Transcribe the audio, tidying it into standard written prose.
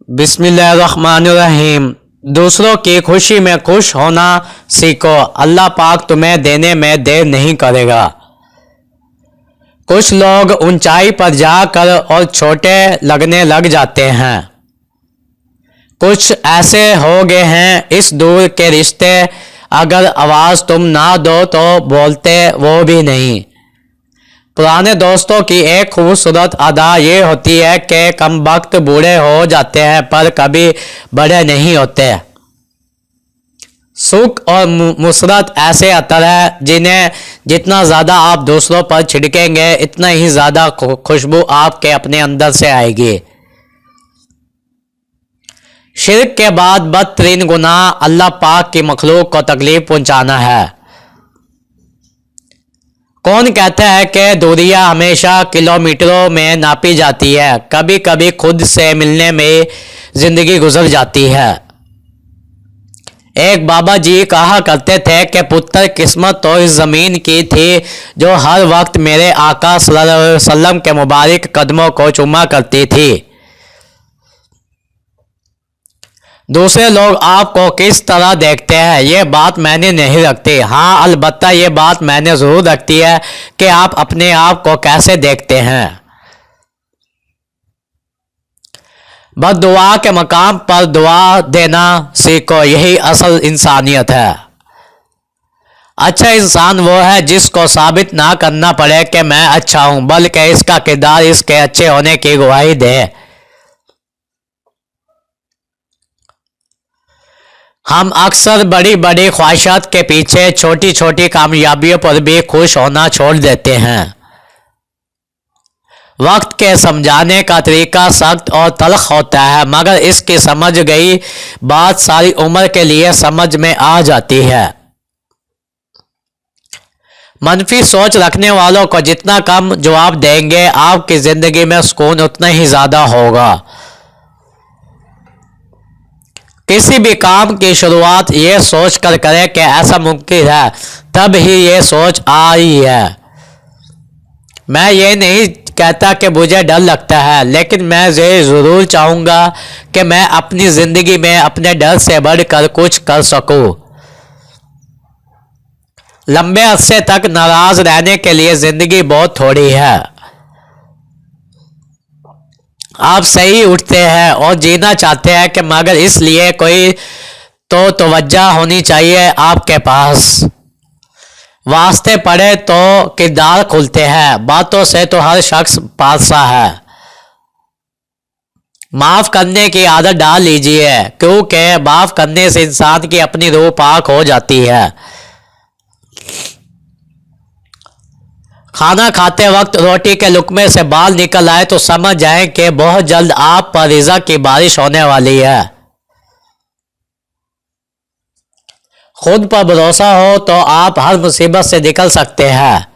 बिस्मिल्लाहिर्रहमानिर्रहीम। दूसरों की खुशी में खुश होना सीखो, अल्लाह पाक तुम्हें देने में देर नहीं करेगा। कुछ लोग ऊंचाई पर जाकर और छोटे लगने लग जाते हैं। कुछ ऐसे हो गए हैं इस दूर के रिश्ते, अगर आवाज़ तुम ना दो तो बोलते वो भी नहीं। पुराने दोस्तों की एक खूबसूरत अदा ये होती है कि कम वक्त बूढ़े हो जाते हैं पर कभी बड़े नहीं होते। सुख और मुसरत ऐसे अतर है जिन्हें जितना ज़्यादा आप दूसरों पर छिड़केंगे इतना ही ज़्यादा खुशबू आपके अपने अंदर से आएगी। शिर्क के बाद बदतरीन गुनाह अल्लाह पाक की मखलूक को तकलीफ पहुंचाना है। कौन कहता है कि दूरियां हमेशा किलोमीटरों में नापी जाती है, कभी कभी खुद से मिलने में जिंदगी गुजर जाती है। एक बाबा जी कहा करते थे कि पुत्र किस्मत तो इस ज़मीन की थी जो हर वक्त मेरे आका सल्लल्लाहु अलैहि वसल्लम के मुबारक कदमों को चूमा करती थी। दूसरे लोग आपको किस तरह देखते हैं ये बात मैंने नहीं रखती। हाँ, अलबत्ता ये बात मैंने ज़रूर रखती है कि आप अपने आप को कैसे देखते हैं। बस दुआ के मकाम पर दुआ देना सीखो, यही असल इंसानियत है। अच्छा इंसान वो है जिसको साबित ना करना पड़े कि मैं अच्छा हूँ, बल्कि इसका किरदार इसके अच्छे होने की गवाही दे। हम अक्सर बड़ी बड़ी ख्वाहिशात के पीछे छोटी छोटी कामयाबियों पर भी खुश होना छोड़ देते हैं। वक्त के समझाने का तरीका सख्त और तल्ख होता है, मगर इसकी समझ गई बात सारी उम्र के लिए समझ में आ जाती है। मनफी सोच रखने वालों को जितना कम जवाब देंगे आपकी ज़िंदगी में सुकून उतना ही ज़्यादा होगा। किसी भी काम की शुरुआत ये सोच कर करें कि ऐसा मुमकिन है, तब ही ये सोच आई है। मैं ये नहीं कहता कि मुझे डर लगता है, लेकिन मैं ये ज़रूर चाहूँगा कि मैं अपनी ज़िंदगी में अपने डर से बढ़कर कुछ कर सकूँ। लंबे अरसे तक नाराज़ रहने के लिए ज़िंदगी बहुत थोड़ी है। आप सही उठते हैं और जीना चाहते हैं कि मगर इसलिए कोई तो तवज्जो होनी चाहिए आपके पास। वास्ते पड़े तो किरदार खुलते हैं, बातों से तो हर शख्स पासा है। माफ़ करने की आदत डाल लीजिए, क्योंकि माफ़ करने से इंसान की अपनी रूह पाक हो जाती है। खाना खाते वक्त रोटी के लुकमे से बाल निकल आए तो समझ जाएं कि बहुत जल्द आप पर रिज़्क़ की बारिश होने वाली है। खुद पर भरोसा हो तो आप हर मुसीबत से निकल सकते हैं।